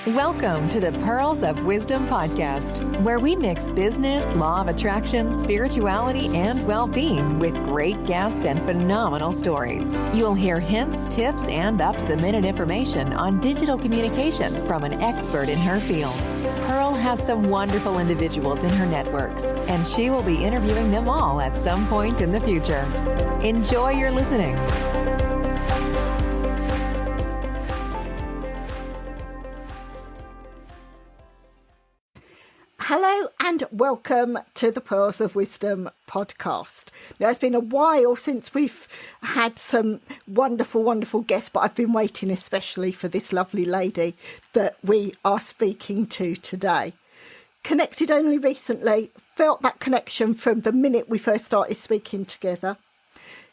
Welcome to the Pearls of Wisdom podcast, where we mix business, law of attraction, spirituality, and well-being with great guests and phenomenal stories. You'll hear hints, tips, and up-to-the-minute information on digital communication from an expert in her field. Pearl has some wonderful individuals in her networks, and she will be interviewing them all at some point in the future. Enjoy your listening. Hello and welcome to the Pearls of Wisdom podcast. Now, it's been a while since we've had some wonderful guests, but I've been waiting especially for this lovely lady that we are speaking to today. Connected only recently, felt that connection from the minute we first started speaking together.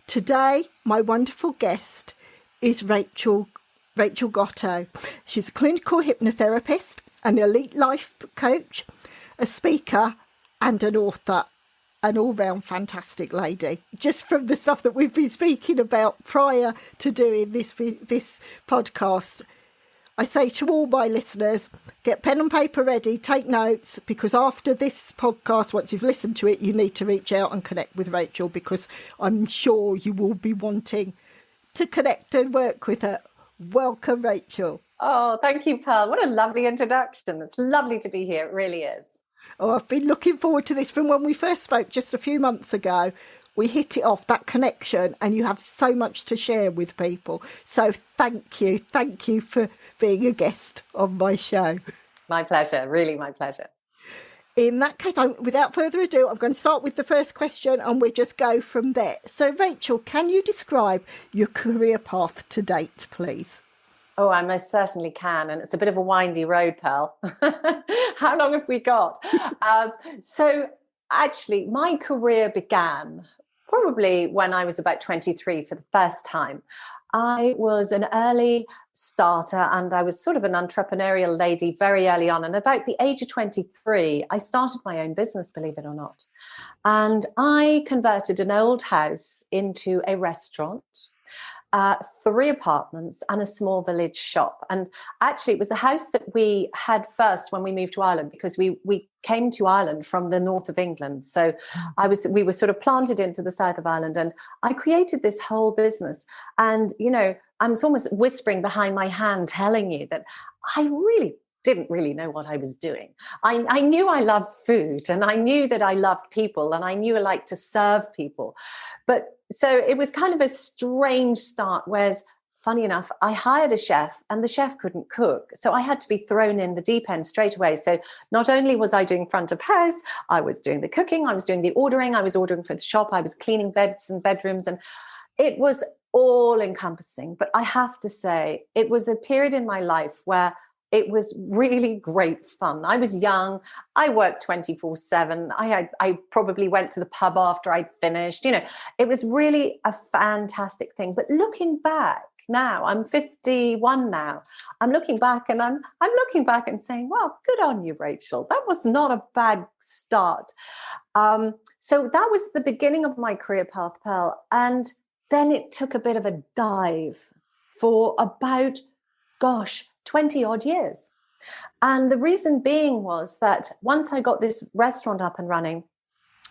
Today, my wonderful guest is Rachel Gotto. She's a clinical hypnotherapist, an elite life coach, a speaker and an author, an all-round fantastic lady. Just from the stuff that we've been speaking about prior to doing this podcast, I say to all my listeners, get pen and paper ready, take notes, because after this podcast, once you've listened to it, you need to reach out and connect with Rachel, because I'm sure you will be wanting to connect and work with her. Welcome, Rachel. Oh, thank you, Pearl. What a lovely introduction. It's lovely to be here. It really is. Oh, I've been looking forward to this from when we first spoke just a few months ago. We hit it off, that connection, and you have so much to share with people. So thank you. Thank you for being a guest on my show. My pleasure. Really my pleasure. In that case, without further ado, I'm going to start with the first question and we'll just go from there. So, Rachel, can you describe your career path to date, please? Oh, I most certainly can. And it's a bit of a windy road, Pearl. How long have we got? So actually, my career began probably when I was about 23 for the first time. I was an early starter and I was sort of an entrepreneurial lady very early on. And about the age of 23, I started my own business, believe it or not. And I converted an old house into a restaurant. 3 apartments and a small village shop. And actually it was the house that we had first when we moved to Ireland, because we came to Ireland from the north of England. So we were sort of planted into the south of Ireland, and I created this whole business. And, you know, I'm almost whispering behind my hand telling you that I really didn't really know what I was doing. I knew I loved food, and I knew that I loved people, and I knew I liked to serve people. But so it was kind of a strange start, whereas funny enough, I hired a chef and the chef couldn't cook. So I had to be thrown in the deep end straight away. So not only was I doing front of house, I was doing the cooking, I was doing the ordering, I was ordering for the shop, I was cleaning beds and bedrooms, and it was all encompassing. But I have to say, it was a period in my life where it was really great fun. I was young. I worked 24/7. I probably went to the pub after I'd finished. You know, it was really a fantastic thing. But looking back now, I'm 51 now. I'm looking back and I'm looking back and saying, well, good on you, Rachel. That was not a bad start. So that was the beginning of my career path, Pearl. And then it took a bit of a dive for about, 20 odd years. And the reason being was that once I got this restaurant up and running,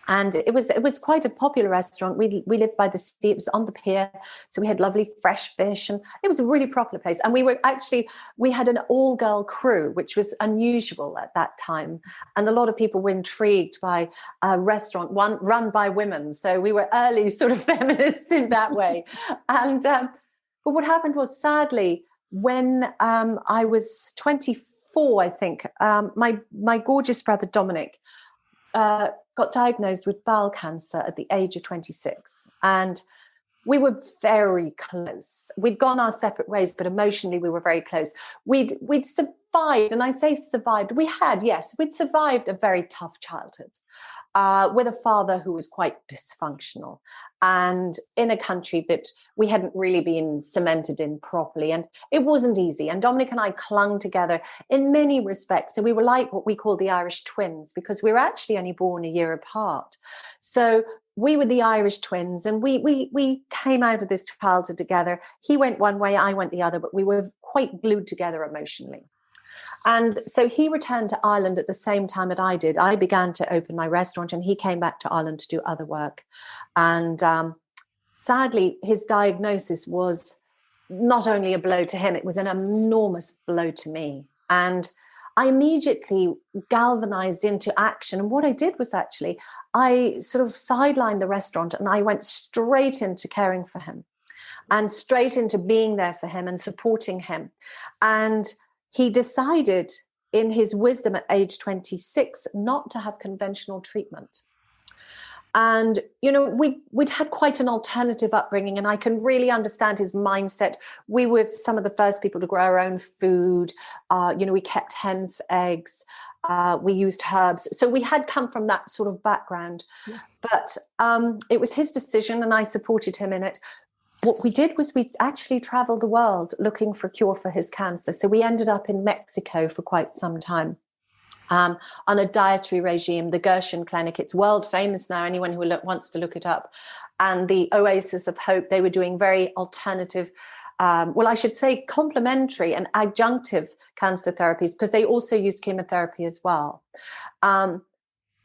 and it was quite a popular restaurant. We lived by the sea. It was on the pier. So we had lovely fresh fish, and it was a really popular place. And we had an all-girl crew, which was unusual at that time. And a lot of people were intrigued by a restaurant run by women. So we were early sort of feminists in that way. And but what happened was, sadly, when I was 24, I think, my gorgeous brother Dominic got diagnosed with bowel cancer at the age of 26. And we were very close. We'd gone our separate ways, but emotionally we were very close. We'd survived, and I say survived, we'd survived a very tough childhood. With a father who was quite dysfunctional, and in a country that we hadn't really been cemented in properly. And it wasn't easy. And Dominic and I clung together in many respects. So we were like what we call the Irish twins, because we were actually only born a year apart. So we were the Irish twins, and we came out of this childhood together. He went one way, I went the other, but we were quite glued together emotionally. And so he returned to Ireland at the same time that I did. I began to open my restaurant and he came back to Ireland to do other work. And sadly, his diagnosis was not only a blow to him, it was an enormous blow to me. And I immediately galvanized into action. And what I did was actually, I sort of sidelined the restaurant and I went straight into caring for him and straight into being there for him and supporting him. And he decided in his wisdom at age 26 not to have conventional treatment. And, you know, we'd had quite an alternative upbringing, and I can really understand his mindset. We were some of the first people to grow our own food. You know, we kept hens for eggs. We used herbs. So we had come from that sort of background. Yeah. But it was his decision, and I supported him in it. What we did was we actually traveled the world looking for a cure for his cancer. So we ended up in Mexico for quite some time. On a dietary regime, the Gershon Clinic. It's world famous now, anyone who wants to look it up. And the Oasis of Hope, they were doing very alternative, well, I should say complementary and adjunctive cancer therapies, because they also used chemotherapy as well.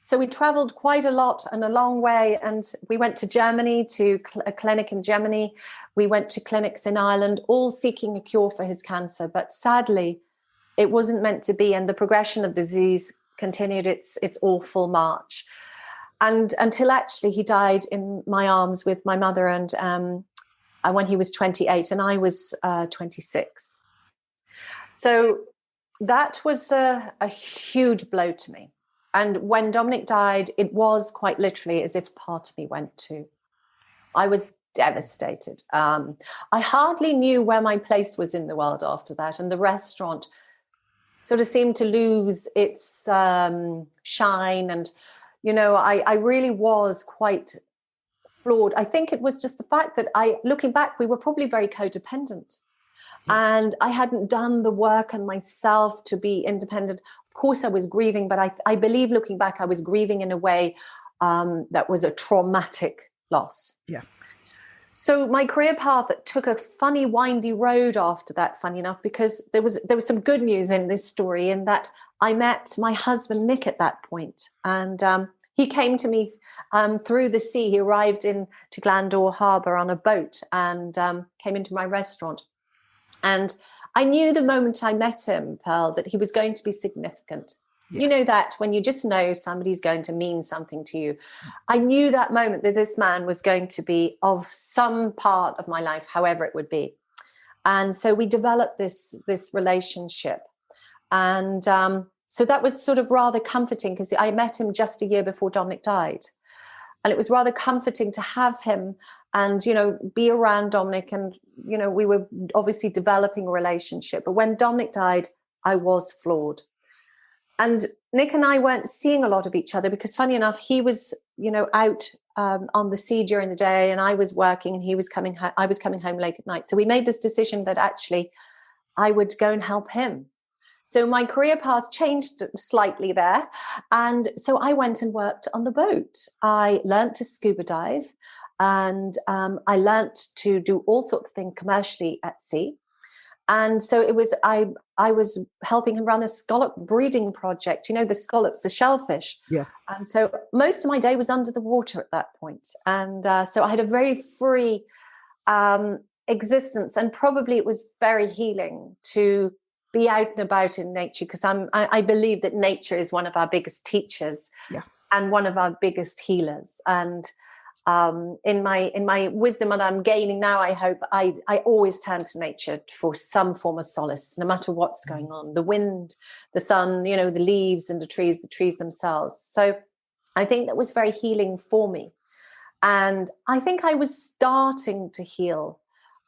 So we traveled quite a lot and a long way, and we went to Germany, to a clinic in Germany. We went to clinics in Ireland, all seeking a cure for his cancer. But sadly, it wasn't meant to be, and the progression of disease continued its awful march, and until actually he died in my arms with my mother, and when he was 28 and I was 26. So that was a huge blow to me. And when Dominic died, it was quite literally as if part of me went too. I was devastated. I hardly knew where my place was in the world after that, and the restaurant sort of seemed to lose its shine. And, you know, I really was quite flawed. I think it was just the fact that looking back, we were probably very codependent. Yeah. And I hadn't done the work on myself to be independent. Of course, I was grieving, but I believe looking back, I was grieving in a way that was a traumatic loss. Yeah. So my career path took a funny, windy road after that, funny enough, because there was some good news in this story, in that I met my husband, Nick, at that point. And he came to me through the sea. He arrived to Glandore Harbour on a boat and came into my restaurant. And I knew the moment I met him, Pearl, that he was going to be significant. Yeah. You know that when you just know somebody's going to mean something to you. I knew that moment that this man was going to be of some part of my life, however it would be. And so we developed this relationship. And so that was sort of rather comforting, because I met him just a year before Dominic died. And it was rather comforting to have him and, you know, be around Dominic. And, you know, we were obviously developing a relationship. But when Dominic died, I was flawed. And Nick and I weren't seeing a lot of each other because, funny enough, he was, you know, out on the sea during the day, and I was working, and I was coming home late at night. So we made this decision that actually I would go and help him. So my career path changed slightly there. And so I went and worked on the boat. I learned to scuba dive, and I learned to do all sorts of things commercially at sea. And so it was, I was helping him run a scallop breeding project, you know, the scallops, the shellfish. Yeah. And so most of my day was under the water at that point. And so I had a very free existence, and probably it was very healing to be out and about in nature, because I believe that nature is one of our biggest teachers. Yeah. And one of our biggest healers. And in my wisdom that I'm gaining now, I hope I always turn to nature for some form of solace, no matter what's going on. The wind, the sun, you know, the leaves and the trees themselves. So I think that was very healing for me. And I think I was starting to heal,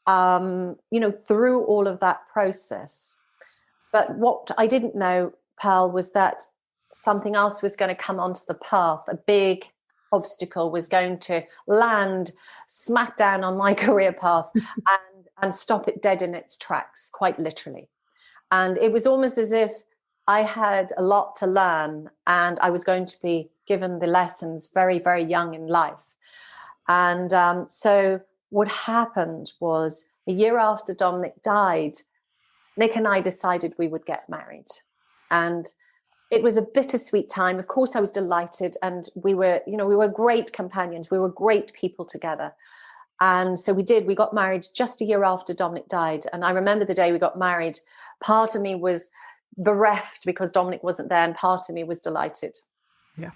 you know, through all of that process. But what I didn't know, Pearl, was that something else was going to come onto the path. A big obstacle was going to land smack down on my career path and stop it dead in its tracks, quite literally. And it was almost as if I had a lot to learn, and I was going to be given the lessons very, very young in life. And so what happened was, a year after Dominic died, Nick and I decided we would get married. And it was a bittersweet time. Of course, I was delighted. And we were great companions. We were great people together. And so we got married just a year after Dominic died. And I remember the day we got married, part of me was bereft because Dominic wasn't there, and part of me was delighted. Yeah.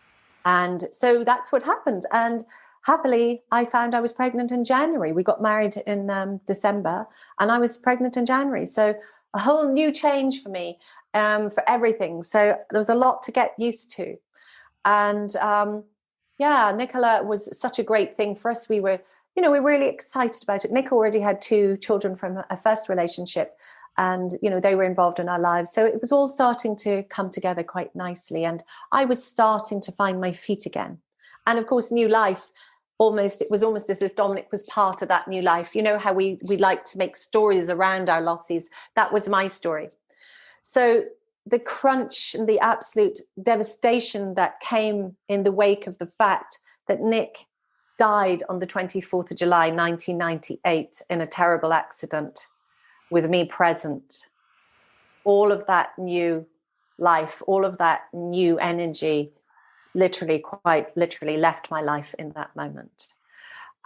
And so that's what happened. And happily, I found I was pregnant in January. We got married in December, and I was pregnant in January. So a whole new change for me, for everything. So there was a lot to get used to. And Nicola was such a great thing for us. We were really excited about it. Nick already had 2 children from a first relationship, and, they were involved in our lives. So it was all starting to come together quite nicely. And I was starting to find my feet again. And of course, new life, it was almost as if Dominic was part of that new life. You know how we like to make stories around our losses. That was my story. So the crunch and the absolute devastation that came in the wake of the fact that Nick died on the 24th of July, 1998, in a terrible accident with me present. All of that new life, all of that new energy, quite literally left my life in that moment.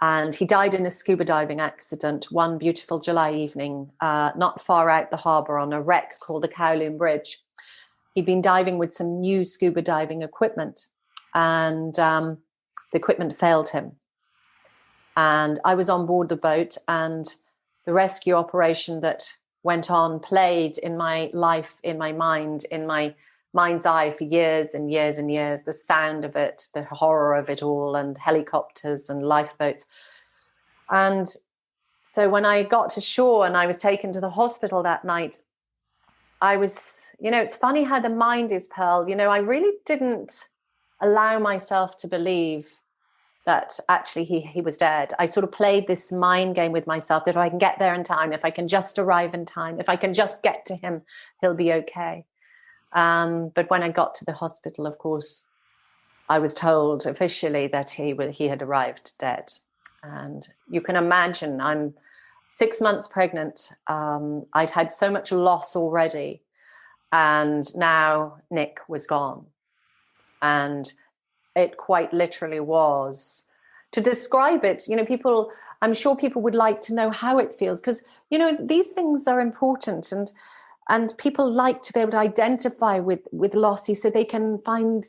And he died in a scuba diving accident one beautiful July evening, not far out the harbour on a wreck called the Kowloon Bridge. He'd been diving with some new scuba diving equipment, and the equipment failed him. And I was on board the boat, and the rescue operation that went on played in my life, in my mind, in my mind's eye for years and years and years. The sound of it, the horror of it all, and helicopters and lifeboats. And so when I got to shore and I was taken to the hospital that night, I was, it's funny how the mind is, Pearl. I really didn't allow myself to believe that actually he was dead. I sort of played this mind game with myself, that if I can get there in time, if I can just arrive in time, if I can just get to him, he'll be okay. But when I got to the hospital, of course, I was told officially that he had arrived dead. And you can imagine, I'm 6 months pregnant. I'd had so much loss already. And now Nick was gone. And it quite literally was. To describe it, I'm sure people would like to know how it feels, because, these things are important, and people like to be able to identify with losses so they can find,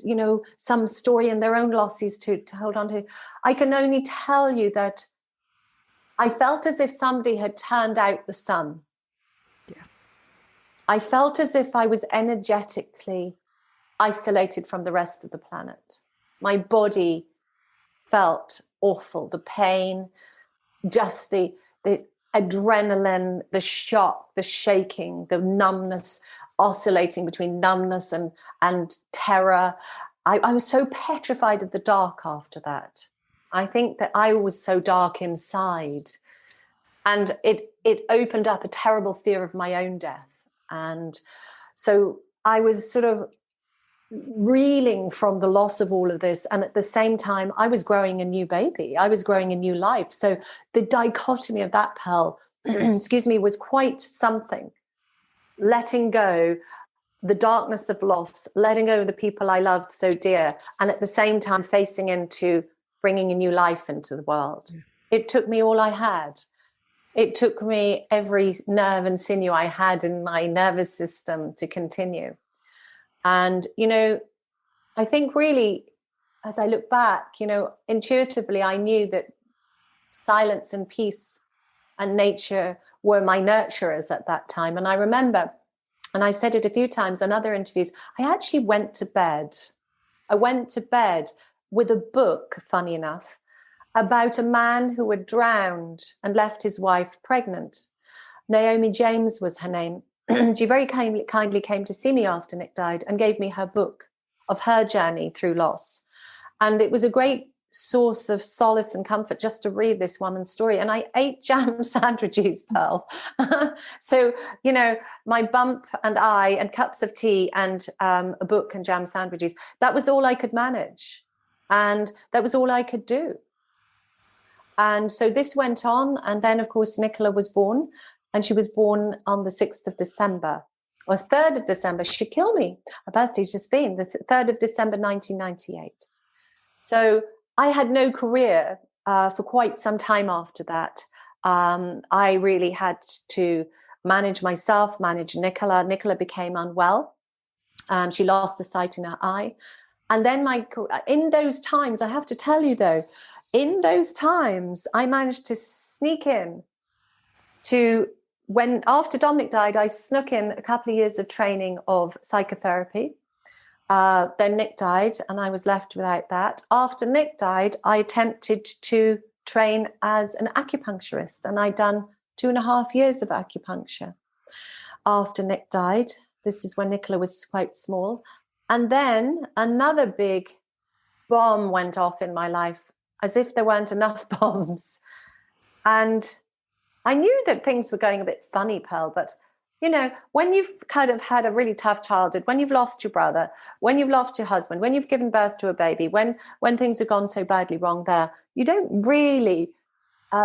some story in their own losses to hold on to. I can only tell you that I felt as if somebody had turned out the sun. Yeah. I felt as if I was energetically isolated from the rest of the planet. My body felt awful, the pain, just the adrenaline, the shock, the shaking, the numbness, oscillating between numbness and terror. I was so petrified of the dark after that. I think that I was so dark inside, and it opened up a terrible fear of my own death. And so I was sort of reeling from the loss of all of this, and at the same time I was growing a new baby, I was growing a new life. So the dichotomy of that, Pearl, was quite something. Letting go the darkness of loss, letting go of the people I loved so dear, and at the same time facing into bringing a new life into the world. It took me all I had. It took me every nerve and sinew I had in my nervous system to continue. And, I think really, as I look back, intuitively, I knew that silence and peace and nature were my nurturers at that time. And I remember, and I said it a few times in other interviews, I actually went to bed. I went to bed with a book, funny enough, about a man who had drowned and left his wife pregnant. Naomi James was her name. She very kindly came to see me after Nick died and gave me her book of her journey through loss. And it was a great source of solace and comfort just to read this woman's story. And I ate jam sandwiches, Pearl. So, my bump and I and cups of tea and a book and jam sandwiches, that was all I could manage. And that was all I could do. And so this went on. And then, of course, Nicola was born. and she was born on the 6th of December, or 3rd of December. She'd kill me. Her birthday's just been the 3rd of December, 1998. So I had no career for quite some time after that. I really had to manage myself, manage Nicola. Nicola became unwell. She lost the sight in her eye. And then in those times, I have to tell you though, in those times, I managed to sneak in to after Dominic died, I snuck in a couple of years of training of psychotherapy. Then Nick died and I was left without that. After Nick died, I attempted to train as an acupuncturist, and I'd done 2.5 years of acupuncture. After Nick died, this is when Nicola was quite small. And then another big bomb went off in my life, as if there weren't enough bombs. And I knew that things were going a bit funny, Pearl, but you know, when you've kind of had a really tough childhood, when you've lost your brother, when you've lost your husband, when you've given birth to a baby, when things have gone so badly wrong there, you don't really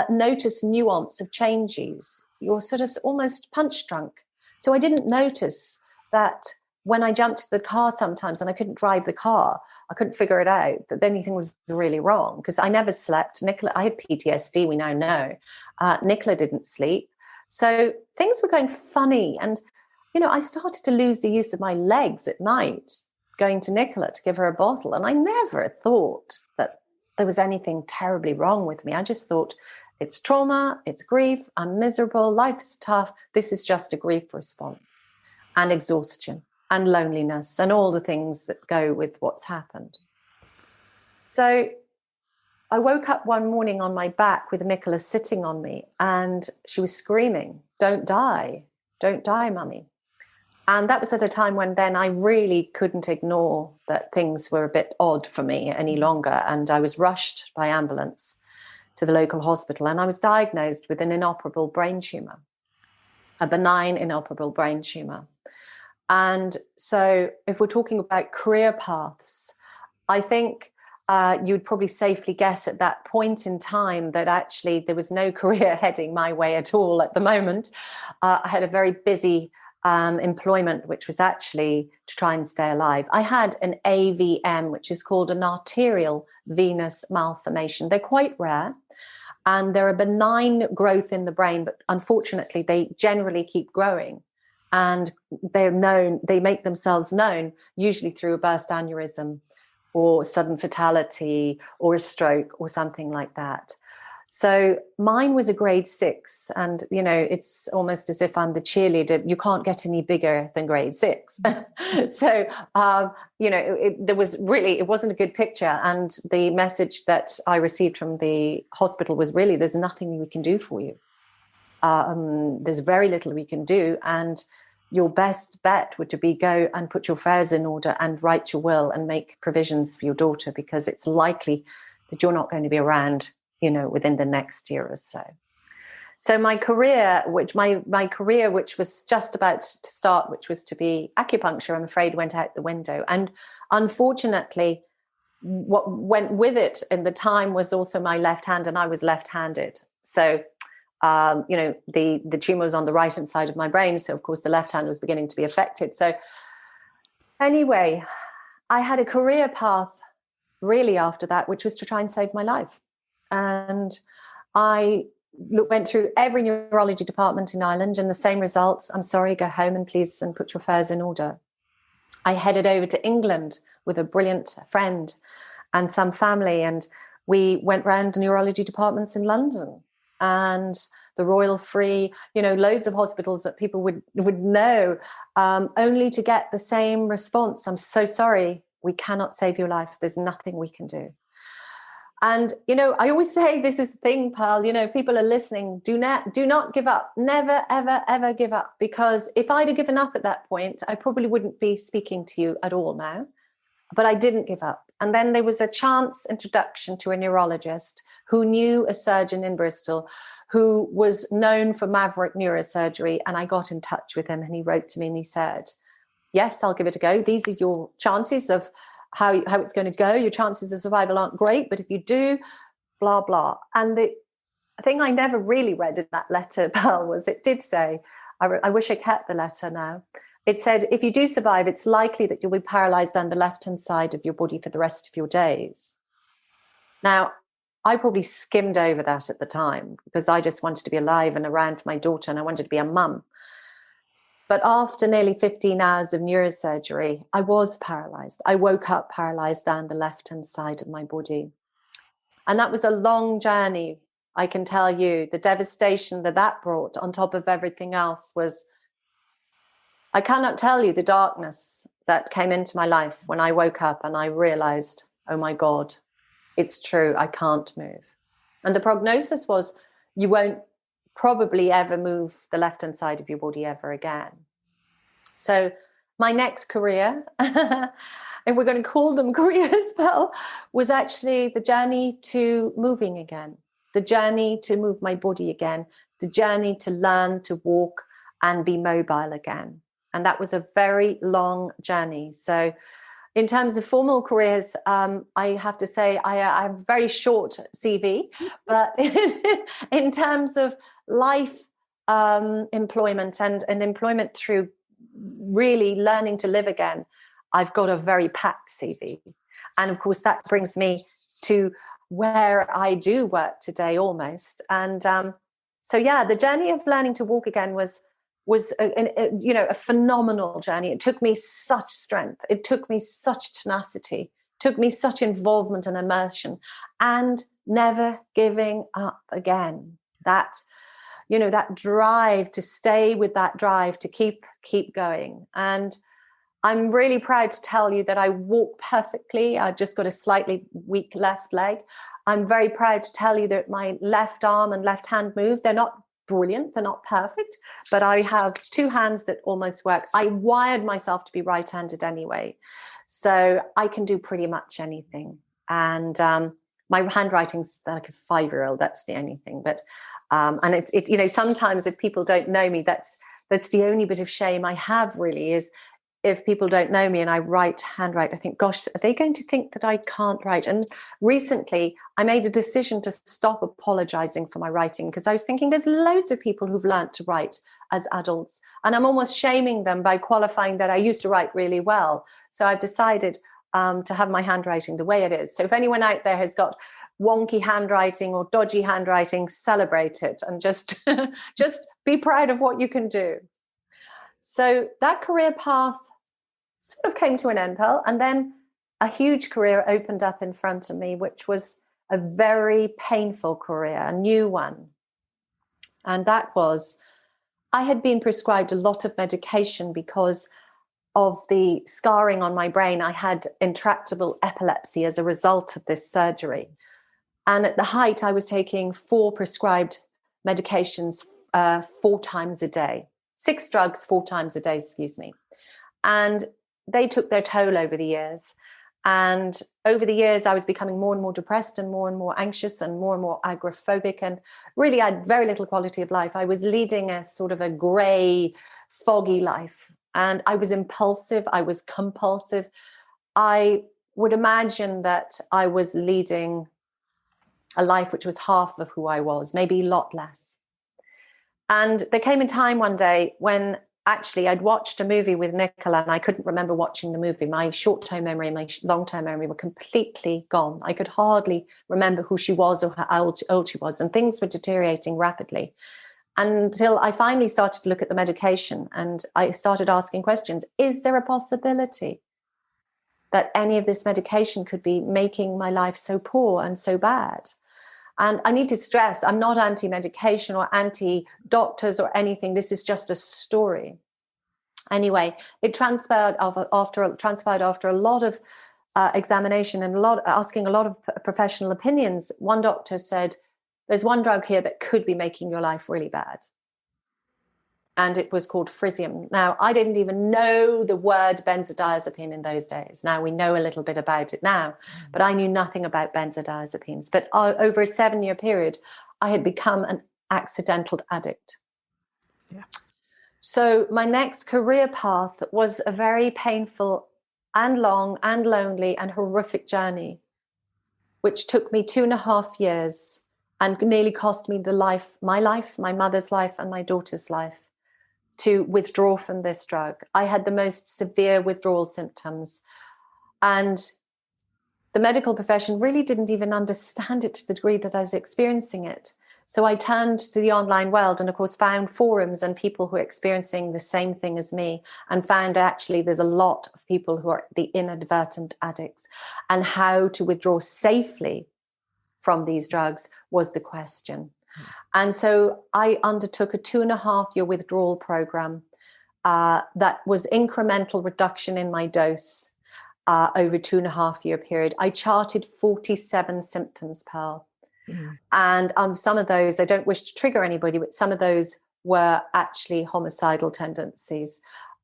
notice nuance of changes. You're sort of almost punch drunk. So I didn't notice that when I jumped to the car sometimes and I couldn't drive the car, I couldn't figure it out, that anything was really wrong, because I never slept. Nicola, I had PTSD, we now know. Nicola didn't sleep. So things were going funny. And, you know, I started to lose the use of my legs at night, going to Nicola to give her a bottle. And I never thought that there was anything terribly wrong with me. I just thought, it's trauma, it's grief, I'm miserable, life's tough. This is just a grief response, and exhaustion and loneliness and all the things that go with what's happened. So I woke up one morning on my back with Nicola sitting on me, and she was screaming, don't die, mummy. And that was at a time when then I really couldn't ignore that things were a bit odd for me any longer. And I was rushed by ambulance to the local hospital, and I was diagnosed with an inoperable brain tumor, a benign inoperable brain tumor. And so if we're talking about career paths, I think you'd probably safely guess at that point in time that actually there was no career heading my way at all at the moment. I had a very busy employment, which was actually to try and stay alive. I had an AVM, which is called an arterial venous malformation. They're quite rare, and they're a benign growth in the brain, but unfortunately they generally keep growing. And they make themselves known usually through a burst aneurysm or sudden fatality or a stroke or something like that. So mine was a grade 6, and, you know, it's almost as if I'm the cheerleader. You can't get any bigger than grade 6. So, you know, it wasn't a good picture. And the message that I received from the hospital was really, there's nothing we can do for you. There's very little we can do. And your best bet would to be go and put your affairs in order and write your will and make provisions for your daughter, because it's likely that you're not going to be around, you know, within the next year or so. So my career, which was just about to start, which was to be acupuncture, I'm afraid went out the window. And unfortunately, what went with it in the time was also my left hand, and I was left-handed. So you know, the tumor was on the right hand side of my brain. So of course the left hand was beginning to be affected. So anyway, I had a career path really after that, which was to try and save my life. And I went through every neurology department in Ireland, and the same results. I'm sorry, go home and please and put your affairs in order. I headed over to England with a brilliant friend and some family, and we went round the neurology departments in London and the Royal Free, you know, loads of hospitals that people would know, only to get the same response. I'm so sorry, we cannot save your life. There's nothing we can do. And, you know, I always say this is the thing, Pearl, you know, if people are listening, do not give up. Never, ever, ever give up. Because if I'd have given up at that point, I probably wouldn't be speaking to you at all now. But I didn't give up. And then there was a chance introduction to a neurologist who knew a surgeon in Bristol who was known for maverick neurosurgery. And I got in touch with him, and he wrote to me and he said, yes, I'll give it a go. These are your chances of how it's going to go. Your chances of survival aren't great, but if you do, blah, blah. And thing I never really read in that letter, Pearl, was it did say, I wish I kept the letter now. It said, if you do survive, it's likely that you'll be paralyzed down the left-hand side of your body for the rest of your days. Now, I probably skimmed over that at the time because I just wanted to be alive and around for my daughter, and I wanted to be a mum. But after nearly 15 hours of neurosurgery, I was paralyzed. I woke up paralyzed down the left-hand side of my body. And that was a long journey. I can tell you the devastation that brought on top of everything else was, I cannot tell you the darkness that came into my life when I woke up and I realized, oh my God, it's true, I can't move. And the prognosis was you won't probably ever move the left-hand side of your body ever again. So my next career, and we're going to call them careers, well, was actually the journey to moving again, the journey to move my body again, the journey to learn to walk and be mobile again. And that was a very long journey. So in terms of formal careers, I have to say I have a very short CV, but in terms of life employment and employment through really learning to live again, I've got a very packed CV. And of course, that brings me to where I do work today almost. And so, the journey of learning to walk again was a phenomenal journey. It took me such strength. It took me such tenacity. It took me such involvement and immersion, and never giving up again. That drive to stay with that drive to keep going. And I'm really proud to tell you that I walk perfectly. I've just got a slightly weak left leg. I'm very proud to tell you that my left arm and left hand move. They're not brilliant, they're not perfect, but I have two hands that almost work. I wired myself to be right-handed anyway, so I can do pretty much anything. And my handwriting's like a 5-year-old. That's the only thing. But and it sometimes if people don't know me, that's the only bit of shame I have really, is if people don't know me and I handwrite, I think, gosh, are they going to think that I can't write? And recently I made a decision to stop apologizing for my writing, because I was thinking there's loads of people who've learned to write as adults, and I'm almost shaming them by qualifying that I used to write really well. So I've decided to have my handwriting the way it is. So if anyone out there has got wonky handwriting or dodgy handwriting, celebrate it and just be proud of what you can do. So that career path sort of came to an end, Pearl, and then a huge career opened up in front of me, which was a very painful career, a new one. And that was, I had been prescribed a lot of medication because of the scarring on my brain. I had intractable epilepsy as a result of this surgery. And at the height, I was taking 4 prescribed medications 4 times a day. 6 drugs 4 times a day, excuse me. And they took their toll over the years. And over the years, I was becoming more and more depressed and more anxious and more agoraphobic. And really, I had very little quality of life. I was leading a sort of a grey, foggy life. And I was impulsive. I was compulsive. I would imagine that I was leading a life which was half of who I was, maybe a lot less. And there came a time one day when actually I'd watched a movie with Nicola and I couldn't remember watching the movie. My short-term memory and my long-term memory were completely gone. I could hardly remember who she was or how old she was, and things were deteriorating rapidly until I finally started to look at the medication and I started asking questions. Is there a possibility that any of this medication could be making my life so poor and so bad? And I need to stress, I'm not anti-medication or anti-doctors or anything. This is just a story. Anyway, it transpired after a lot of examination and asking a lot of professional opinions. One doctor said, there's one drug here that could be making your life really bad. And it was called frisium. Now, I didn't even know the word benzodiazepine in those days. Now we know a little bit about it now, but I knew nothing about benzodiazepines. But over a 7-year period, I had become an accidental addict. Yeah. So my next career path was a very painful and long and lonely and horrific journey, which took me 2.5 years and nearly cost me my life, my mother's life, and my daughter's life, to withdraw from this drug. I had the most severe withdrawal symptoms, and the medical profession really didn't even understand it to the degree that I was experiencing it. So I turned to the online world and, of course, found forums and people who are experiencing the same thing as me, and found actually there's a lot of people who are the inadvertent addicts, and how to withdraw safely from these drugs was the question. And so I undertook a 2.5-year withdrawal program that was incremental reduction in my dose over a 2.5-year period. I charted 47 symptoms, Pearl. And some of those, I don't wish to trigger anybody, but some of those were actually homicidal tendencies.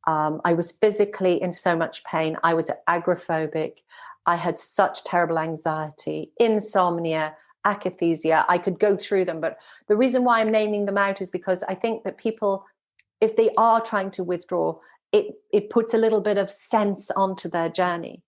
I was physically in so much pain. I was agoraphobic. I had such terrible anxiety, insomnia, akathisia. I could go through them. But the reason why I'm naming them out is because I think that people, if they are trying to withdraw, it puts a little bit of sense onto their journey.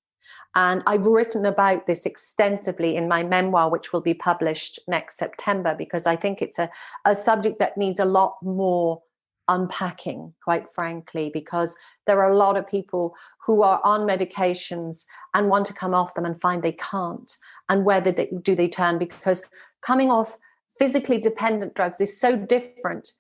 And I've written about this extensively in my memoir, which will be published next September, because I think it's a subject that needs a lot more unpacking, quite frankly, because there are a lot of people who are on medications and want to come off them and find they can't. And whether do they turn, because coming off physically dependent drugs is so different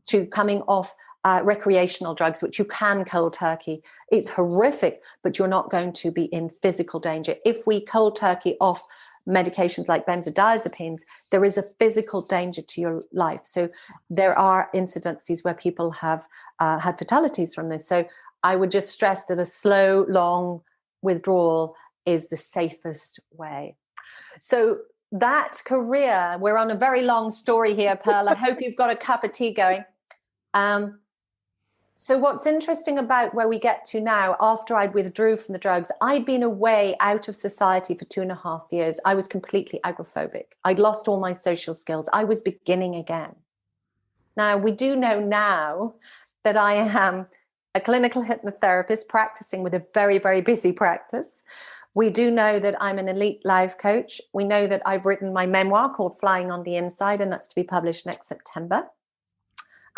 to coming off recreational drugs, which you can cold turkey. It's horrific, but you're not going to be in physical danger. If we cold turkey off medications like benzodiazepines, there is a physical danger to your life. So there are incidences where people have had fatalities from this. So I would just stress that a slow, long withdrawal is the safest way. So that career, we're on a very long story here, Pearl. I hope you've got a cup of tea going. So what's interesting about where we get to now, after I'd withdrew from the drugs, I'd been away out of society for 2.5 years. I was completely agoraphobic. I'd lost all my social skills. I was beginning again. Now, we do know now that I am a clinical hypnotherapist practicing with a very, very busy practice. We do know that I'm an elite life coach. We know that I've written my memoir called Flying on the Inside, and that's to be published next September.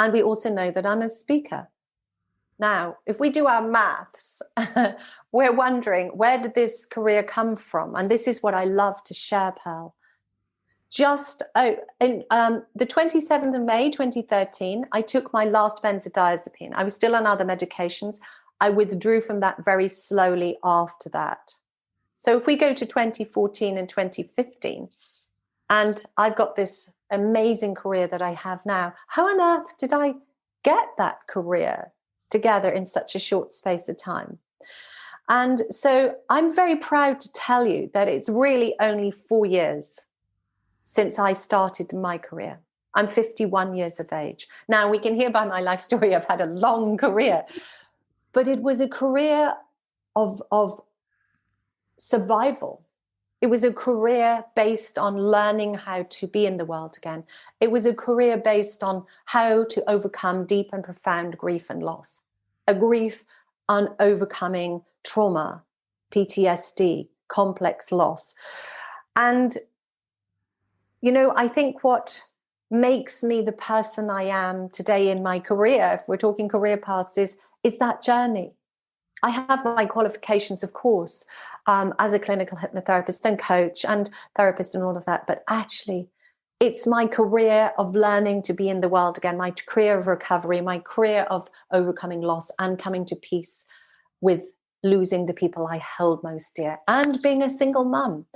And we also know that I'm a speaker. Now, if we do our maths, we're wondering, where did this career come from? And this is what I love to share, Pearl. Just in the 27th of May, 2013, I took my last benzodiazepine. I was still on other medications. I withdrew from that very slowly after that. So if we go to 2014 and 2015, and I've got this amazing career that I have now, how on earth did I get that career together in such a short space of time? And so I'm very proud to tell you that it's really only 4 years since I started my career. I'm 51 years of age. Now, we can hear by my life story, I've had a long career, but it was a career of survival. It was a career based on learning how to be in the world again. It was a career based on how to overcome deep and profound grief and loss. A grief on overcoming trauma, PTSD, complex loss. And, you know, I think what makes me the person I am today in my career, if we're talking career paths, is that journey. I have my qualifications, of course, as a clinical hypnotherapist and coach and therapist and all of that. But actually, it's my career of learning to be in the world again, my career of recovery, my career of overcoming loss and coming to peace with losing the people I held most dear, and being a single mum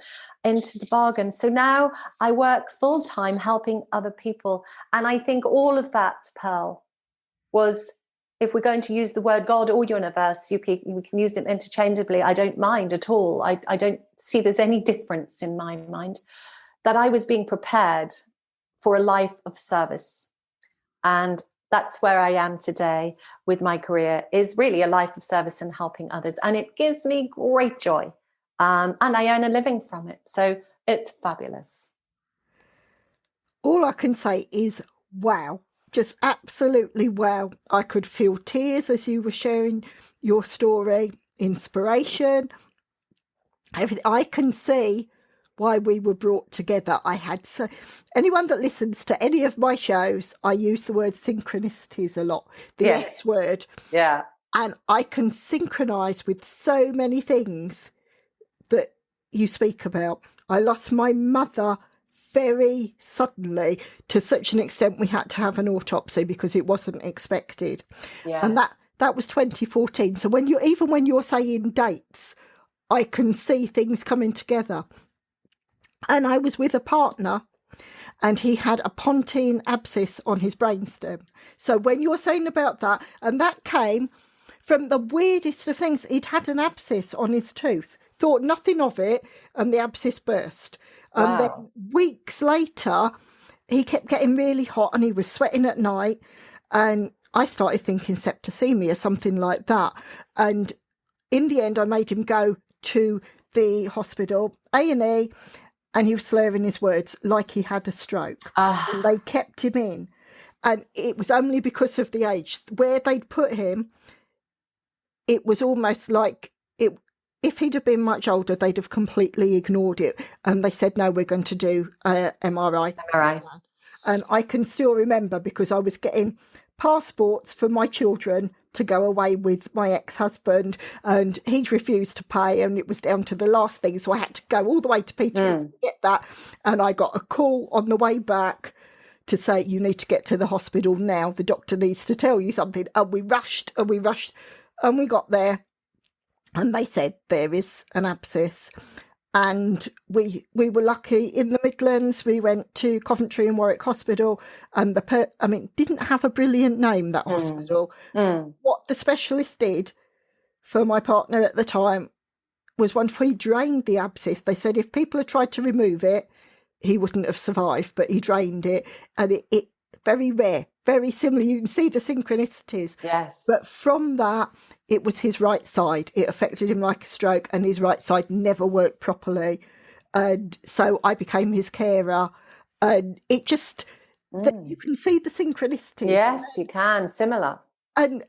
into the bargain. So now I work full time helping other people. And I think all of that, Pearl, was, if we're going to use the word God or universe, we can use them interchangeably. I don't mind at all. I don't see there's any difference in my mind, that I was being prepared for a life of service. And that's where I am today with my career, is really a life of service and helping others. And it gives me great joy. And I earn a living from it. So it's fabulous. All I can say is, wow. Just absolutely wow. I could feel tears as you were sharing your story, inspiration, everything. I can see why we were brought together. Anyone that listens to any of my shows, I use the word synchronicities a lot, the Yes. S word. Yeah. And I can synchronize with so many things that you speak about. I lost my mother very suddenly, to such an extent we had to have an autopsy because it wasn't expected. Yes. And that was 2014. So when you're saying dates, I can see things coming together. And I was with a partner, and he had a pontine abscess on his brainstem. So when you're saying about that, and that came from the weirdest of things, he'd had an abscess on his tooth, thought nothing of it, and the abscess burst. And then weeks later, he kept getting really hot and he was sweating at night. And I started thinking septicemia, something like that. And in the end, I made him go to the hospital, A&E, and he was slurring his words like he had a stroke. And they kept him in. And it was only because of the age. Where they'd put him, it was almost like if he'd have been much older, they'd have completely ignored it. And they said, no, we're going to do MRI. And I can still remember, because I was getting passports for my children to go away with my ex-husband, and he'd refused to pay, and it was down to the last thing. So I had to go all the way to Peterborough to get that. And I got a call on the way back to say, you need to get to the hospital now. The doctor needs to tell you something. And we rushed, and we got there. And they said, there is an abscess. And we were lucky in the Midlands. We went to Coventry and Warwick Hospital, and didn't have a brilliant name, that hospital. What the specialist did for my partner at the time was, once we drained the abscess, they said if people had tried to remove it, he wouldn't have survived, but he drained it. And it very rare, very similar. You can see the synchronicities. Yes. But from that, it was his right side. It affected him like a stroke, and his right side never worked properly. And so I became his carer. And it just, you can see the synchronicities. Yes, you can. Similar. And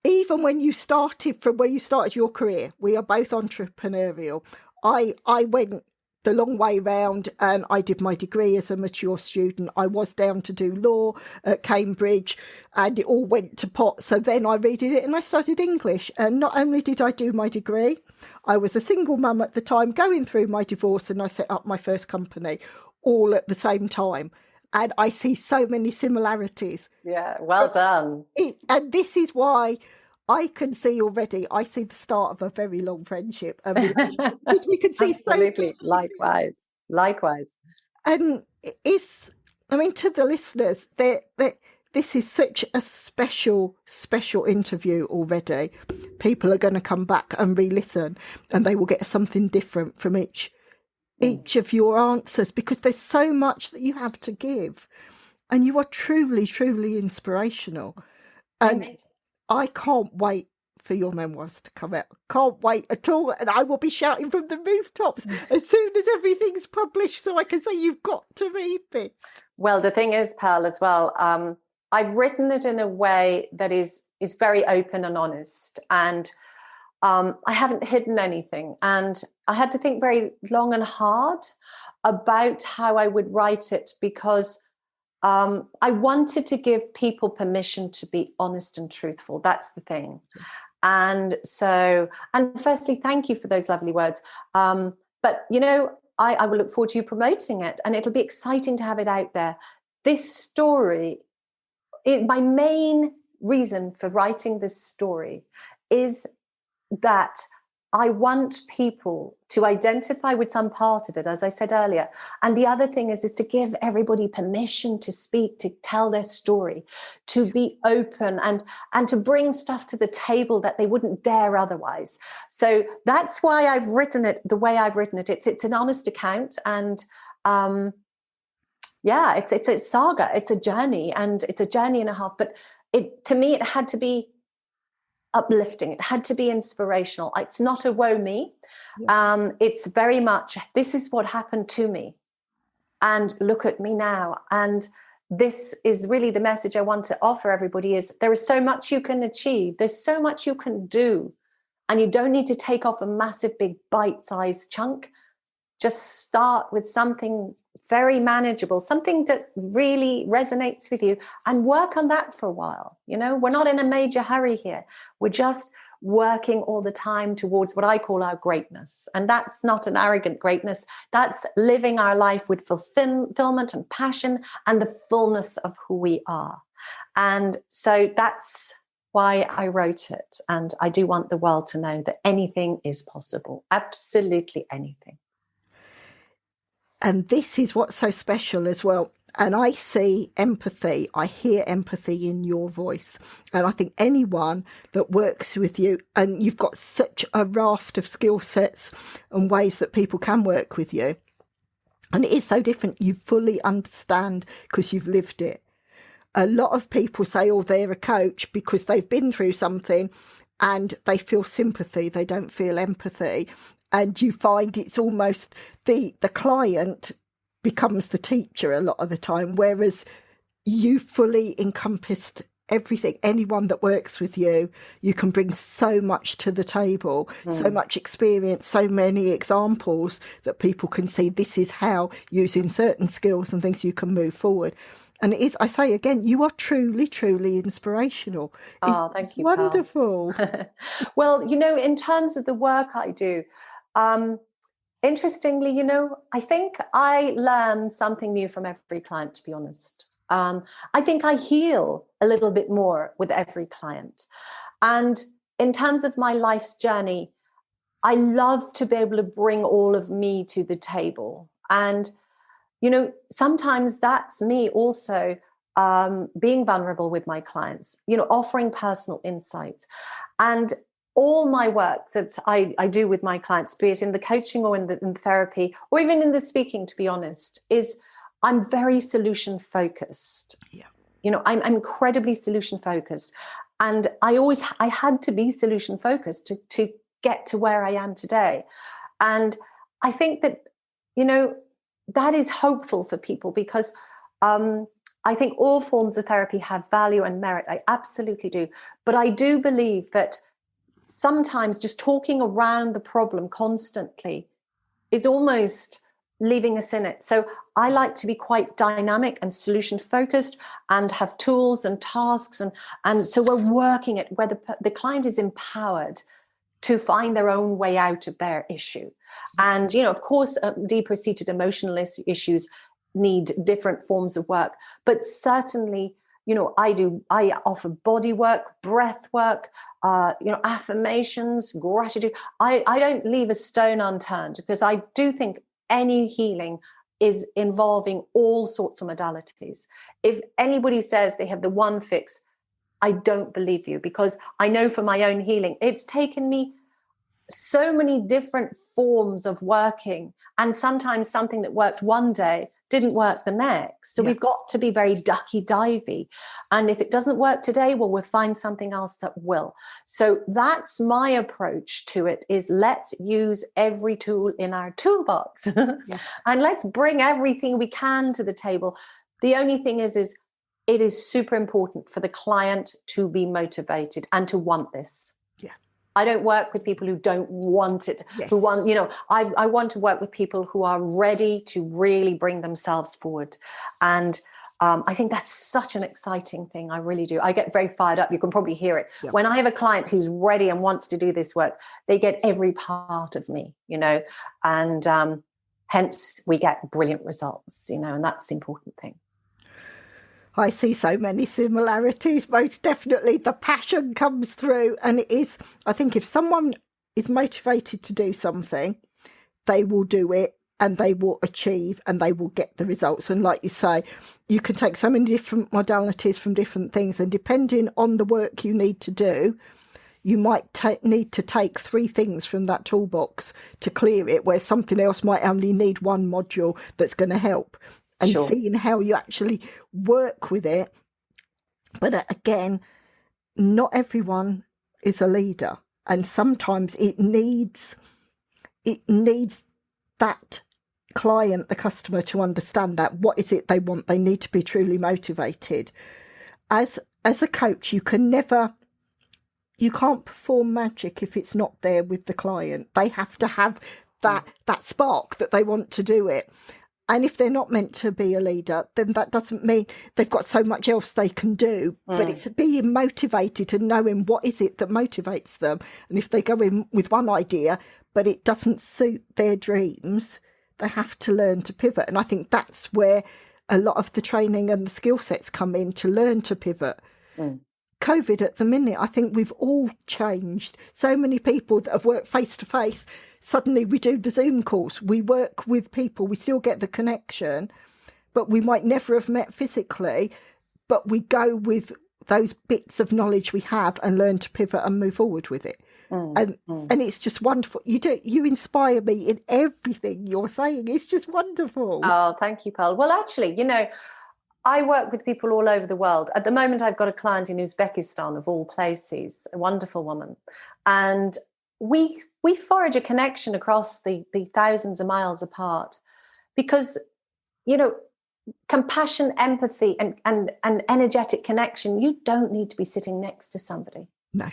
even when you started, from where you started your career, we are both entrepreneurial. I went the long way round, and I did my degree as a mature student. I was down to do law at Cambridge, and it all went to pot. So then I redid it and I studied English. And not only did I do my degree, I was a single mum at the time, going through my divorce, and I set up my first company all at the same time. And I see so many similarities. Yeah, well done. And this is why I can see already, I see the start of a very long friendship. Because we can see absolutely. So Likewise. And to the listeners, this is such a special interview already. People are going to come back and re-listen, and they will get something different from each of your answers, because there's so much that you have to give, and you are truly, truly inspirational. And I can't wait for your memoirs to come out. Can't wait at all. And I will be shouting from the rooftops as soon as everything's published, so I can say, you've got to read this. Well, the thing is, Pearl, as well, I've written it in a way that is very open and honest. And I haven't hidden anything. And I had to think very long and hard about how I would write it, because I wanted to give people permission to be honest and truthful. That's the thing. And firstly, thank you for those lovely words. But, I will look forward to you promoting it, and it'll be exciting to have it out there. This story is my main reason for writing this story, is that I want people to identify with some part of it, as I said earlier. And the other thing is to give everybody permission to speak, to tell their story, to be open, and to bring stuff to the table that they wouldn't dare otherwise. So that's why I've written it the way I've written it. It's an honest account, and it's a saga. It's a journey, and it's a journey and a half. But to me, it had to be uplifting. It had to be inspirational. It's not a woe me. Yes. It's very much, this is what happened to me, and look at me now. And this is really the message I want to offer everybody, is there is so much you can achieve. There's so much you can do, and you don't need to take off a massive big bite-sized chunk. just start with something very manageable, something that really resonates with you, and work on that for a while. We're not in a major hurry here. We're just working all the time towards what I call our greatness. And that's not an arrogant greatness. That's living our life with fulfillment and passion and the fullness of who we are. And so that's why I wrote it. And I do want the world to know that anything is possible. Absolutely anything. And this is what's so special as well. And I see empathy, I hear empathy in your voice. And I think anyone that works with you, and you've got such a raft of skill sets and ways that people can work with you. And it is so different. You fully understand because you've lived it. A lot of people say, oh, they're a coach because they've been through something and they feel sympathy. They don't feel empathy. And you find it's almost the client becomes the teacher a lot of the time, whereas you fully encompassed everything. Anyone that works with you, you can bring so much to the table, so much experience, so many examples that people can see this is how, using certain skills and things, you can move forward. And it is, I say again, you are truly, truly inspirational. Oh, thank you, wonderful. Well, in terms of the work I do, interestingly, I think I learn something new from every client, to be honest. I think I heal a little bit more with every client. And in terms of my life's journey, I love to be able to bring all of me to the table. And, sometimes that's me also being vulnerable with my clients, offering personal insights. And all my work that I do with my clients, be it in the coaching or in the therapy, or even in the speaking, to be honest, is I'm very solution focused. Yeah. I'm incredibly solution focused. And I had to be solution focused to get to where I am today. And I think that, that is hopeful for people because I think all forms of therapy have value and merit. I absolutely do. But I do believe that sometimes just talking around the problem constantly is almost leaving us in it. So I like to be quite dynamic and solution focused and have tools and tasks. And so we're working at where the client is empowered to find their own way out of their issue. And, of course, deeper seated emotional issues need different forms of work, but certainly, I offer body work, breath work, affirmations, gratitude. I don't leave a stone unturned because I do think any healing is involving all sorts of modalities. If anybody says they have the one fix, I don't believe you, because I know for my own healing, it's taken me so many different forms of working, and sometimes something that worked one day didn't work the next. So we've got to be very ducky-divey. And if it doesn't work today, well, we'll find something else that will. So that's my approach to it, is let's use every tool in our toolbox and let's bring everything we can to the table. The only thing is it is super important for the client to be motivated and to want this. I don't work with people who don't want it, who want, I want to work with people who are ready to really bring themselves forward. And I think that's such an exciting thing. I really do. I get very fired up. You can probably hear it. Yeah. When I have a client who's ready and wants to do this work, they get every part of me, and hence we get brilliant results, and that's the important thing. I see so many similarities, most definitely. The passion comes through, and it is, I think if someone is motivated to do something, they will do it and they will achieve and they will get the results. And like you say, you can take so many different modalities from different things, and depending on the work you need to do, you might need to take 3 things from that toolbox to clear it, where something else might only need 1 module that's going to help. And seeing how you actually work with it. But again, not everyone is a leader. And sometimes it needs that client, the customer, to understand that. What is it they want? They need to be truly motivated. As a coach, you can't perform magic if it's not there with the client. They have to have that spark that they want to do it. And if they're not meant to be a leader, then that doesn't mean they've got so much else they can do. But it's being motivated and knowing what is it that motivates them. And if they go in with one idea, but it doesn't suit their dreams, they have to learn to pivot. And I think that's where a lot of the training and the skill sets come in, to learn to pivot. COVID at the minute, I think we've all changed. So many people that have worked face to face, suddenly we do the Zoom calls, we work with people, we still get the connection, but we might never have met physically, but we go with those bits of knowledge we have and learn to pivot and move forward with it. And it's just wonderful. You inspire me in everything you're saying. It's just wonderful. Oh, thank you, Pearl. Well, actually, I work with people all over the world. At the moment, I've got a client in Uzbekistan, of all places, a wonderful woman. And we forge a connection across the thousands of miles apart because, compassion, empathy, and energetic connection, you don't need to be sitting next to somebody. No.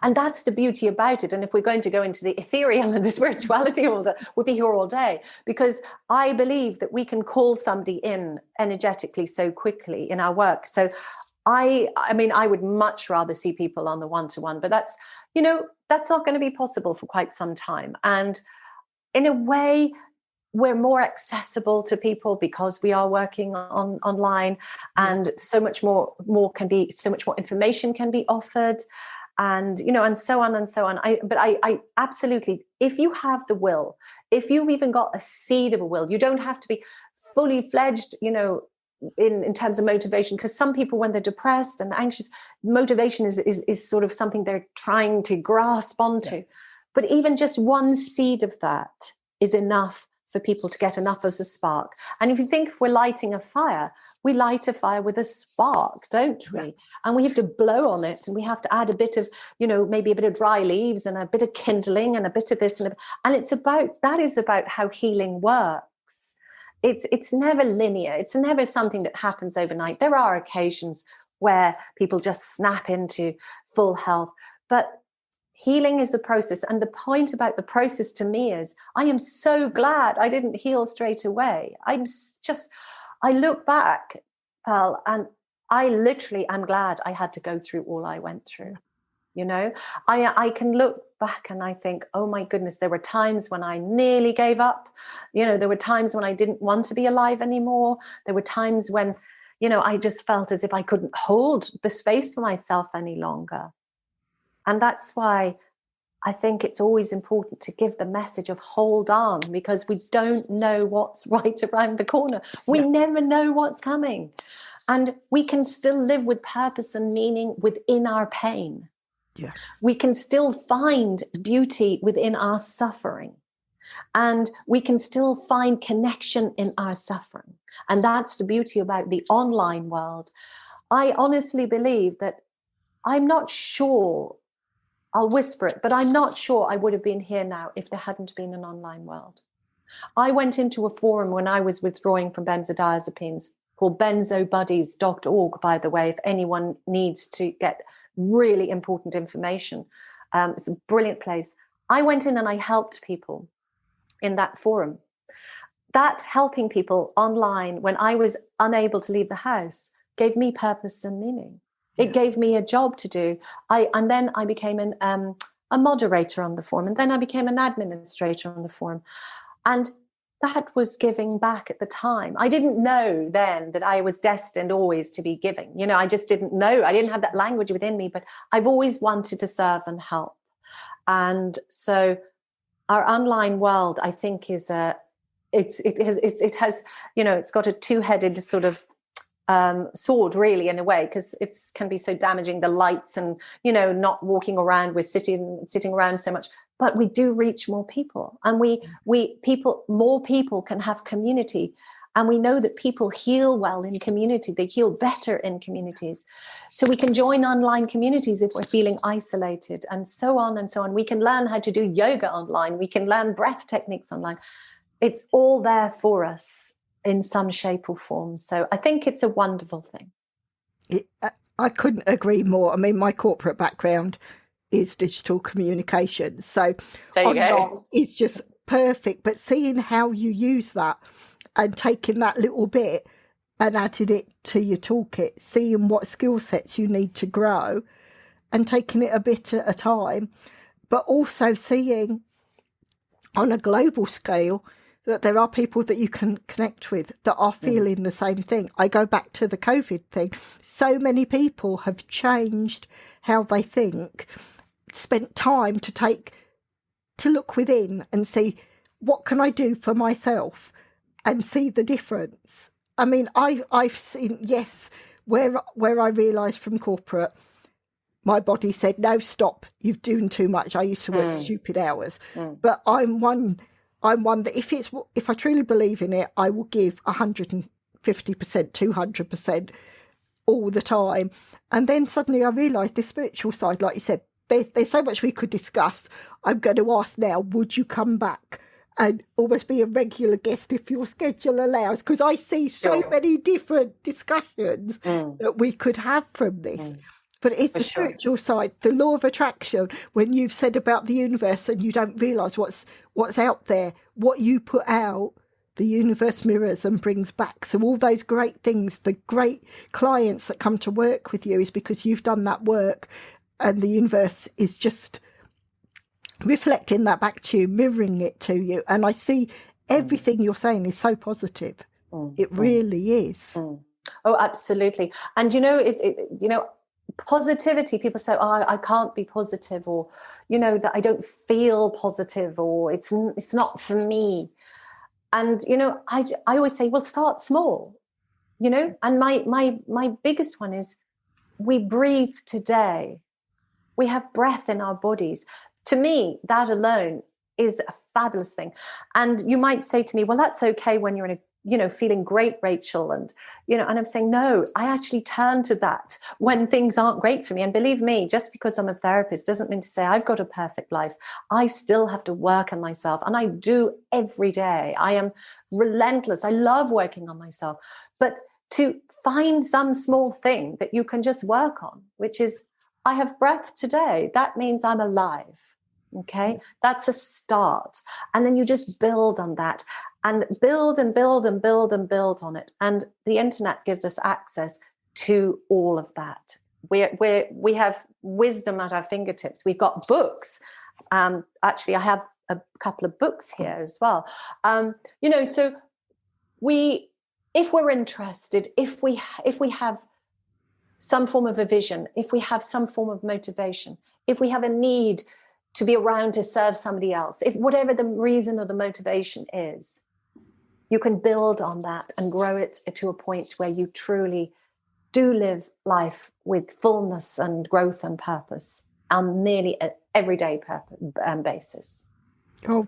And that's the beauty about it. And if we're going to go into the ethereal and the spirituality of all that, we'll be here all day, because I believe that we can call somebody in energetically so quickly in our work. So I would much rather see people on the one-to-one, but that's not going to be possible for quite some time. And in a way, we're more accessible to people because we are working online, and so much more information can be offered. And, and so on and so on. I absolutely, if you have the will, if you've even got a seed of a will, you don't have to be fully fledged, in terms of motivation, because some people, when they're depressed and anxious, motivation is sort of something they're trying to grasp onto. Yeah. But even just one seed of that is enough for people to get enough as a spark. And if you think if we're lighting a fire, we light a fire with a spark, don't we? Yeah. And we have to blow on it, and we have to add a bit of, maybe a bit of dry leaves and a bit of kindling and a bit of this. And that is about how healing works. It's never linear. It's never something that happens overnight. There are occasions where people just snap into full health, but healing is a process. And the point about the process to me is, I am so glad I didn't heal straight away. I look back, Pearl, and I literally am glad I had to go through all I went through. I can look back and I think, oh my goodness, there were times when I nearly gave up. There were times when I didn't want to be alive anymore. There were times when, I just felt as if I couldn't hold the space for myself any longer. And that's why I think it's always important to give the message of hold on, because we don't know what's right around the corner. We never know what's coming. And we can still live with purpose and meaning within our pain. Yeah. We can still find beauty within our suffering. And we can still find connection in our suffering. And that's the beauty about the online world. I honestly believe that, I'm not sure, I'll whisper it, but I'm not sure I would have been here now if there hadn't been an online world. I went into a forum when I was withdrawing from benzodiazepines called benzobuddies.org, by the way, if anyone needs to get really important information. It's a brilliant place. I went in and I helped people in that forum. That helping people online when I was unable to leave the house gave me purpose and meaning. It gave me a job to do. And then I became a moderator on the forum. And then I became an administrator on the forum. And that was giving back at the time. I didn't know then that I was destined always to be giving. I just didn't know. I didn't have that language within me, but I've always wanted to serve and help. And so our online world, I think, is it has it's got a two-headed sort of sword, really, in a way, because it can be so damaging, the lights and not walking around, we're sitting around so much, but we do reach more people, and more people can have community, and we know that people heal well in community, they heal better in communities, so we can join online communities if we're feeling isolated, and so on and so on. We can learn how to do yoga online, we can learn breath techniques online. It's all there for us in some shape or form. So I think it's a wonderful thing. I couldn't agree more. I mean, my corporate background is digital communications. So online is just perfect, but seeing how you use that and taking that little bit and adding it to your toolkit, seeing what skill sets you need to grow and taking it a bit at a time, but also seeing on a global scale that there are people that you can connect with that are feeling the same thing. I go back to the COVID thing. So many people have changed how they think, spent time to look within and see, what can I do for myself, and see the difference. I mean, I've seen, yes, where I realised from corporate, my body said, no, stop, you've doing too much. I used to work stupid hours. But I'm one that if I truly believe in it, I will give 150%, 200% all the time. And then suddenly I realised the spiritual side, like you said, there's so much we could discuss. I'm going to ask now, would you come back and almost be a regular guest if your schedule allows? Because I see so many different discussions that we could have from this. But it's the spiritual side, the law of attraction, when you've said about the universe and you don't realise what's out there, what you put out, the universe mirrors and brings back. So all those great things, the great clients that come to work with you is because you've done that work, and the universe is just reflecting that back to you, mirroring it to you. And I see everything you're saying is so positive. It really is. Oh, absolutely. And positivity, people say, oh, I can't be positive, or that I don't feel positive, or it's not for me. And I always say, well, start small, and my biggest one is, we breathe today, we have breath in our bodies. To me, that alone is a fabulous thing. And you might say to me, well, that's okay when you're in feeling great, Rachel. And, and I'm saying, no, I actually turn to that when things aren't great for me. And believe me, just because I'm a therapist doesn't mean to say I've got a perfect life. I still have to work on myself, and I do every day. I am relentless. I love working on myself. But to find some small thing that you can just work on, which is, I have breath today. That means I'm alive. Okay. That's a start. And then you just build on that, and build and build and build and build on it. And the internet gives us access to all of that. We have wisdom at our fingertips. We've got books. Actually, I have a couple of books here as well. So if we're interested, if we have some form of a vision, if we have some form of motivation, if we have a need to be around to serve somebody else, if whatever the reason or the motivation is, you can build on that and grow it to a point where you truly do live life with fullness and growth and purpose on nearly an everyday basis. Oh,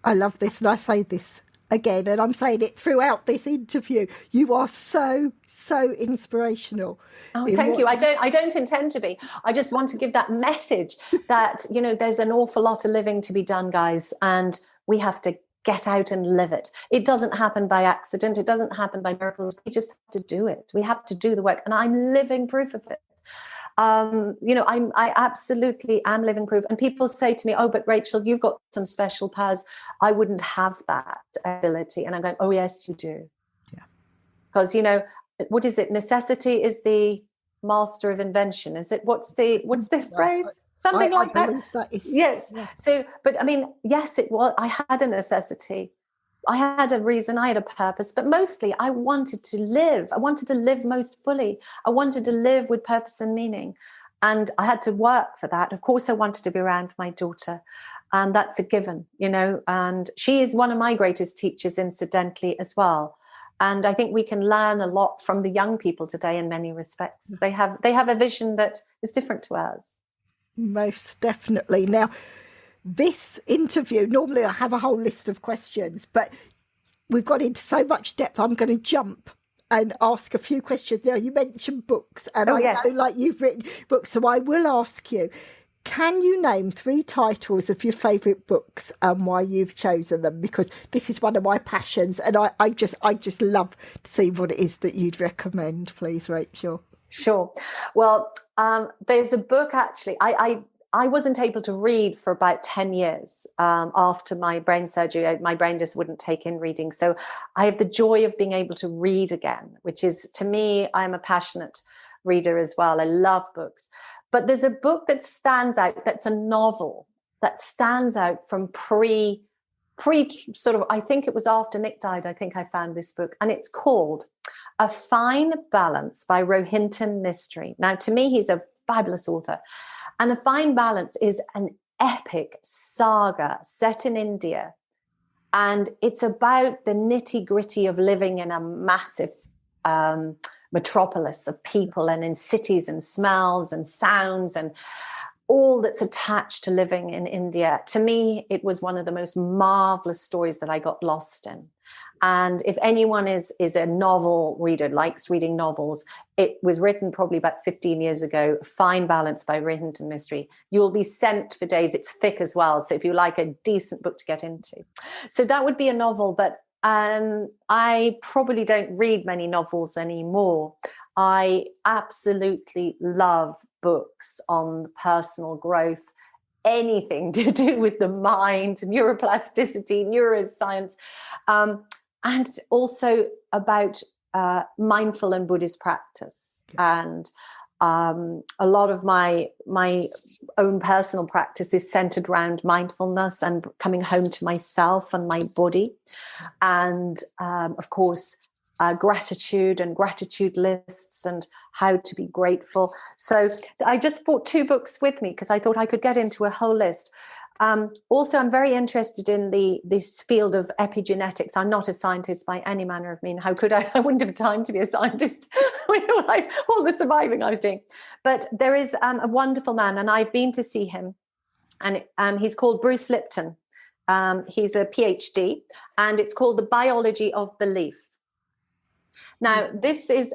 I love this. And I say this again, and I'm saying it throughout this interview. You are so, so inspirational. Oh, thank you. I don't intend to be. I just want to give that message that, there's an awful lot of living to be done, guys, and we have to get out and live it. It doesn't happen by accident. It doesn't happen by miracles. We just have to do it. We have to do the work, and I'm living proof of it. I absolutely am living proof. And people say to me, oh, but Rachel, you've got some special powers. I wouldn't have that ability. And I'm going, oh, yes, you do. Yeah. Because, what is it? Necessity is the master of invention. Is it? What's the phrase? Something like that. Yes. Yeah. So, but I mean, yes, it was. I had a necessity. I had a reason, I had a purpose, but mostly I wanted to live. I wanted to live most fully. I wanted to live with purpose and meaning. And I had to work for that. Of course, I wanted to be around for my daughter. And that's a given, and she is one of my greatest teachers, incidentally, as well. And I think we can learn a lot from the young people today in many respects. They have a vision that is different to ours. Most definitely. Now, this interview, normally I have a whole list of questions, but we've got into so much depth, I'm going to jump and ask a few questions. Now, you mentioned books, and know like you've written books, so I will ask you, can you name 3 titles of your favourite books and why you've chosen them? Because this is one of my passions, and I just love to see what it is that you'd recommend, please, Rachel. Sure. Well, there's a book, actually. I wasn't able to read for about 10 years after my brain surgery. My brain just wouldn't take in reading. So I have the joy of being able to read again, which is, to me, I'm a passionate reader as well. I love books. But there's a book that stands out, that's a novel, that stands out from pre sort of, I think it was after Nick died, I think I found this book. And it's called A Fine Balance by Rohinton Mistry. Now, to me, he's a fabulous author. And A Fine Balance is an epic saga set in India. And it's about the nitty-gritty of living in a massive metropolis of people, and in cities and smells and sounds and all that's attached to living in India. To me, it was one of the most marvelous stories that I got lost in. And if anyone is a novel reader, likes reading novels, it was written probably about 15 years ago, Fine Balance by Rohinton Mistry. You will be sent for days. It's thick as well. So if you like a decent book to get into. So that would be a novel, but I probably don't read many novels anymore. I absolutely love books on personal growth, anything to do with the mind, neuroplasticity, neuroscience, and also about mindful and Buddhist practice. And a lot of my own personal practice is centered around mindfulness and coming home to myself and my body. And of course, gratitude and gratitude lists and how to be grateful. So I just brought 2 books with me because I thought I could get into a whole list. Also, I'm very interested in this field of epigenetics. I'm not a scientist by any manner of means. How could I? I wouldn't have time to be a scientist with all the surviving I was doing. But there is a wonderful man, and I've been to see him, and he's called Bruce Lipton. He's a PhD, and it's called The Biology of Belief. Now, this is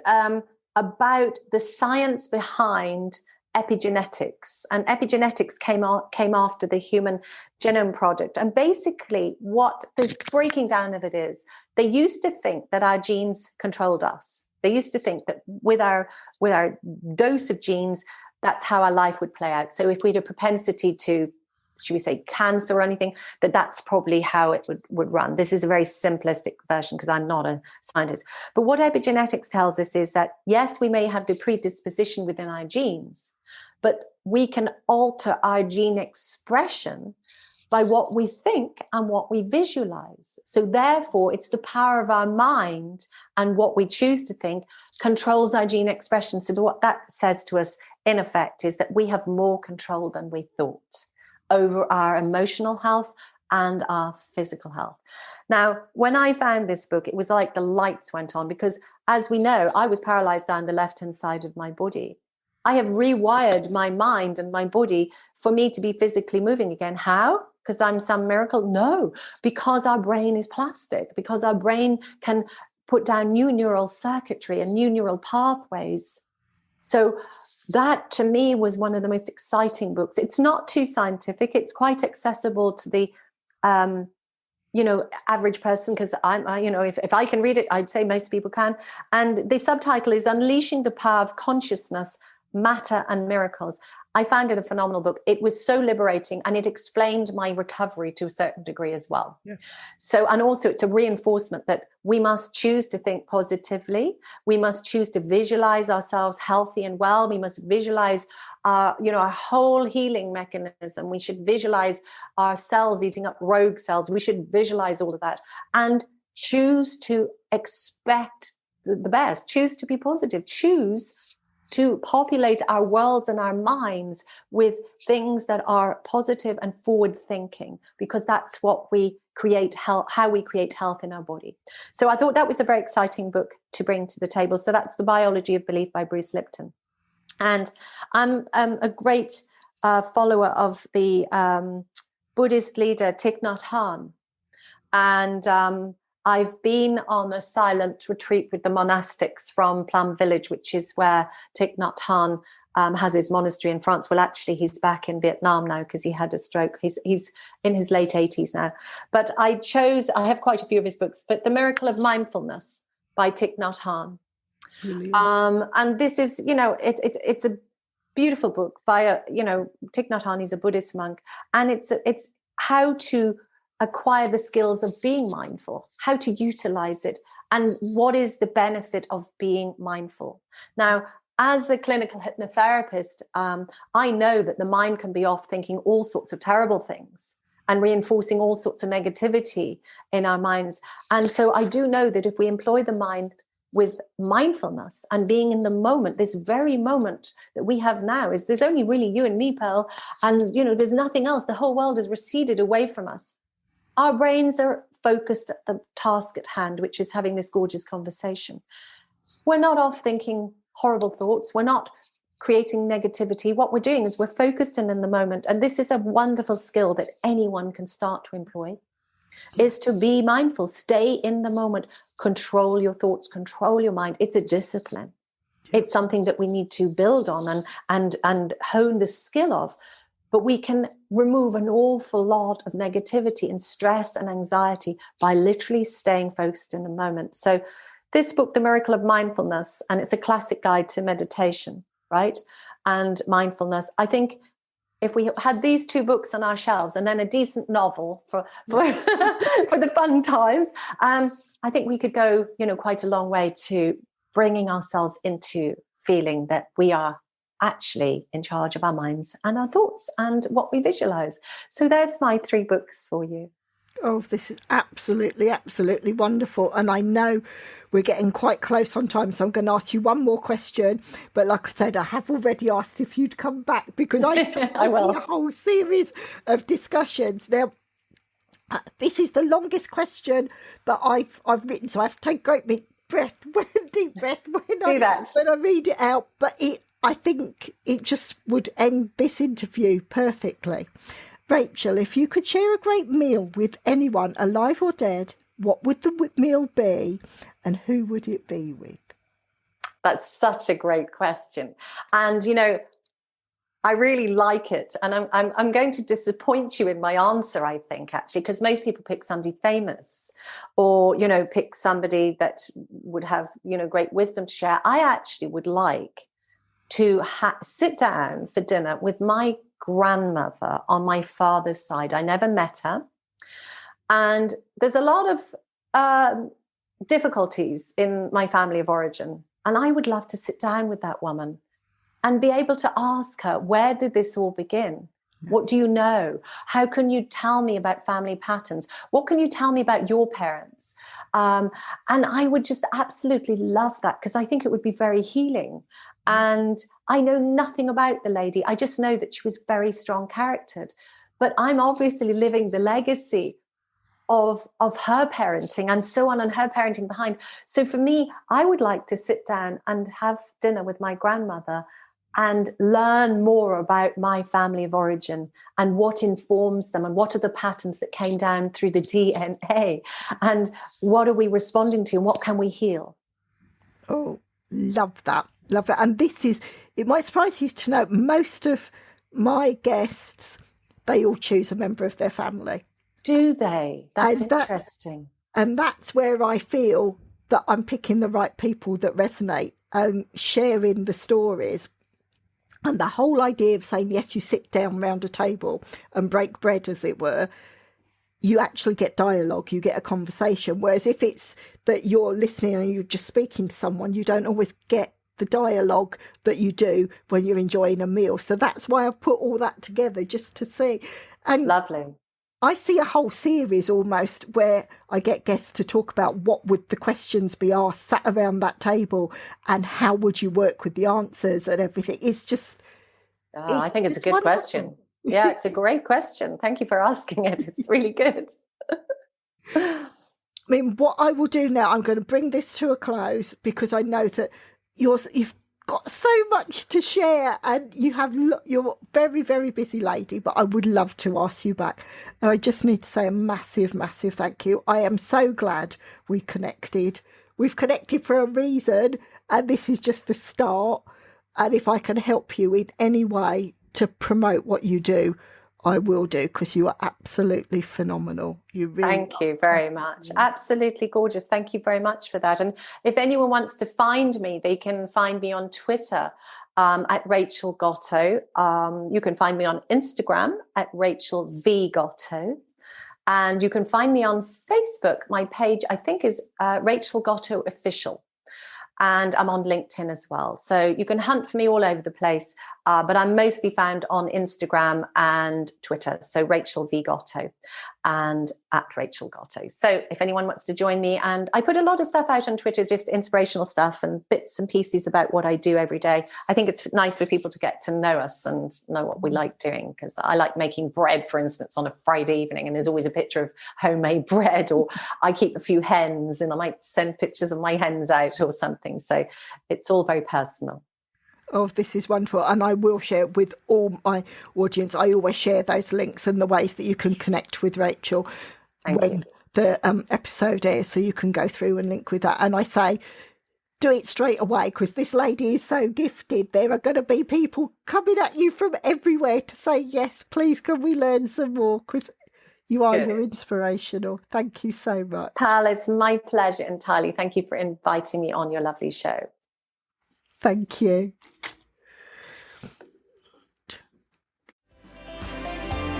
about the science behind epigenetics, and epigenetics came after the Human Genome Project. And basically what the breaking down of it is, they used to think that our genes controlled us. They used to think that with our dose of genes, that's how our life would play out. So if we had a propensity to, should we say, cancer or anything, that's probably how it would run. This is a very simplistic version because I'm not a scientist. But what epigenetics tells us is that, yes, we may have the predisposition within our genes, but we can alter our gene expression by what we think and what we visualize. So therefore, it's the power of our mind and what we choose to think controls our gene expression. So what that says to us, in effect, is that we have more control than we thought over our emotional health and our physical health. Now, when I found this book, it was like the lights went on because, as we know, I was paralyzed down the left-hand side of my body. I have rewired my mind and my body for me to be physically moving again. How? Because I'm some miracle? No, because our brain is plastic, because our brain can put down new neural circuitry and new neural pathways. So that, to me, was one of the most exciting books. It's not too scientific. It's quite accessible to the, average person, because if I can read it, I'd say most people can. And the subtitle is Unleashing the Power of Consciousness, Matter and Miracles. I found it a phenomenal book. It was so liberating, and it explained my recovery to a certain degree as well. Yeah. So, and also it's a reinforcement that we must choose to think positively. We must choose to visualize ourselves healthy and well. We must visualize our whole healing mechanism. We should visualize our cells eating up rogue cells. We should visualize all of that and choose to expect the best. Choose to be positive. Choose to populate our worlds and our minds with things that are positive and forward thinking, because that's what we create health, how we create health in our body. So I thought that was a very exciting book to bring to the table. So that's The Biology of Belief by Bruce Lipton. And I'm a great follower of the Buddhist leader Thich Nhat Hanh. And I've been on a silent retreat with the monastics from Plum Village, which is where Thich Nhat Hanh has his monastery in France. Well, actually, he's back in Vietnam now because he had a stroke. He's in his late 80s now. But I have quite a few of his books, but The Miracle of Mindfulness by Thich Nhat Hanh. And this is, it's a beautiful book by Thich Nhat Hanh is a Buddhist monk, and it's how to acquire the skills of being mindful, how to utilize it, and what is the benefit of being mindful. Now, as a clinical hypnotherapist, I know that the mind can be off thinking all sorts of terrible things and reinforcing all sorts of negativity in our minds. And so I do know that if we employ the mind with mindfulness and being in the moment, this very moment that we have now, is there's only really you and me, Pearl, and there's nothing else. The whole world has receded away from us. Our brains are focused at the task at hand, which is having this gorgeous conversation. We're not off thinking horrible thoughts. We're not creating negativity. What we're doing is we're focused in the moment. And this is a wonderful skill that anyone can start to employ, is to be mindful, stay in the moment, control your thoughts, control your mind. It's a discipline. It's something that we need to build on and hone the skill of. But we can remove an awful lot of negativity and stress and anxiety by literally staying focused in the moment. So this book, The Miracle of Mindfulness, and it's a classic guide to meditation, right? And mindfulness. I think if we had these two books on our shelves and then a decent novel for for the fun times, I think we could go, quite a long way to bringing ourselves into feeling that we are actually in charge of our minds and our thoughts and what we visualize. So there's my 3 books for you. Oh, this is absolutely, absolutely wonderful. And I know we're getting quite close on time, so I'm going to ask you one more question. But like I said, I have already asked if you'd come back, because I see a whole series of discussions. Now, this is the longest question that I've written, so I have to take great big deep breath when I read it out. But I think it just would end this interview perfectly. Rachel, if you could share a great meal with anyone, alive or dead, what would the meal be and who would it be with? That's such a great question. And, I really like it. And I'm going to disappoint you in my answer, I think, actually, because most people pick somebody famous or, pick somebody that would have, great wisdom to share. I actually would like to sit down for dinner with my grandmother on my father's side. I never met her. And there's a lot of difficulties in my family of origin. And I would love to sit down with that woman and be able to ask her, where did this all begin? What do you know? How can you tell me about family patterns? What can you tell me about your parents? And I would just absolutely love that, because I think it would be very healing. And I know nothing about the lady. I just know that she was very strong charactered. But I'm obviously living the legacy of her parenting and so on, and her parenting behind. So for me, I would like to sit down and have dinner with my grandmother and learn more about my family of origin and what informs them and what are the patterns that came down through the DNA and what are we responding to and what can we heal. Oh, love that. Love it. And it might surprise you to know, most of my guests, they all choose a member of their family. Do they? That's interesting. And that's where I feel that I'm picking the right people that resonate and sharing the stories. And the whole idea of saying, yes, you sit down round a table and break bread, as it were, you actually get dialogue, you get a conversation. Whereas if it's that you're listening and you're just speaking to someone, you don't always get the dialogue that you do when you're enjoying a meal. So that's why I put all that together, just to see. And lovely. I see a whole series almost where I get guests to talk about what would the questions be asked, sat around that table, and how would you work with the answers and everything. It's just... I think it's a good question. Yeah, it's a great question. Thank you for asking it. It's really good. I mean, what I will do now, I'm going to bring this to a close, because I know that you've got so much to share and you're a very, very busy lady, but I would love to ask you back. And I just need to say a massive, massive thank you. I am so glad we connected. We've connected for a reason, and this is just the start. And if I can help you in any way to promote what you do, I will do, because you are absolutely phenomenal. You really Thank you very much. Absolutely gorgeous. Thank you very much for that. And if anyone wants to find me, they can find me on Twitter at Rachel Gotto. You can find me on Instagram at Rachel V Gotto. And you can find me on Facebook. My page, I think, is Rachel Gotto Official. And I'm on LinkedIn as well. So you can hunt for me all over the place. But I'm mostly found on Instagram and Twitter. So Rachel V Gotto and at Rachel Gotto. So if anyone wants to join me, and I put a lot of stuff out on Twitter, just inspirational stuff and bits and pieces about what I do every day. I think it's nice for people to get to know us and know what we like doing, because I like making bread, for instance, on a Friday evening, and there's always a picture of homemade bread, or I keep a few hens and I might send pictures of my hens out or something. So it's all very personal. Oh, this is wonderful. And I will share with all my audience. I always share those links and the ways that you can connect with Rachel when the episode airs, so you can go through and link with that. And I say, do it straight away, because this lady is so gifted. There are going to be people coming at you from everywhere to say, yes, please, can we learn some more? Because you are inspirational. Thank you so much. Pal, it's my pleasure entirely. Thank you for inviting me on your lovely show. Thank you.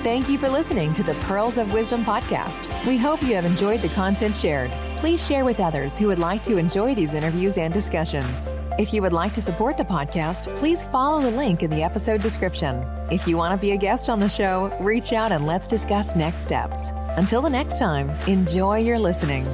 Thank you for listening to the Pearls of Wisdom podcast. We hope you have enjoyed the content shared. Please share with others who would like to enjoy these interviews and discussions. If you would like to support the podcast, please follow the link in the episode description. If you want to be a guest on the show, reach out and let's discuss next steps. Until the next time, enjoy your listening.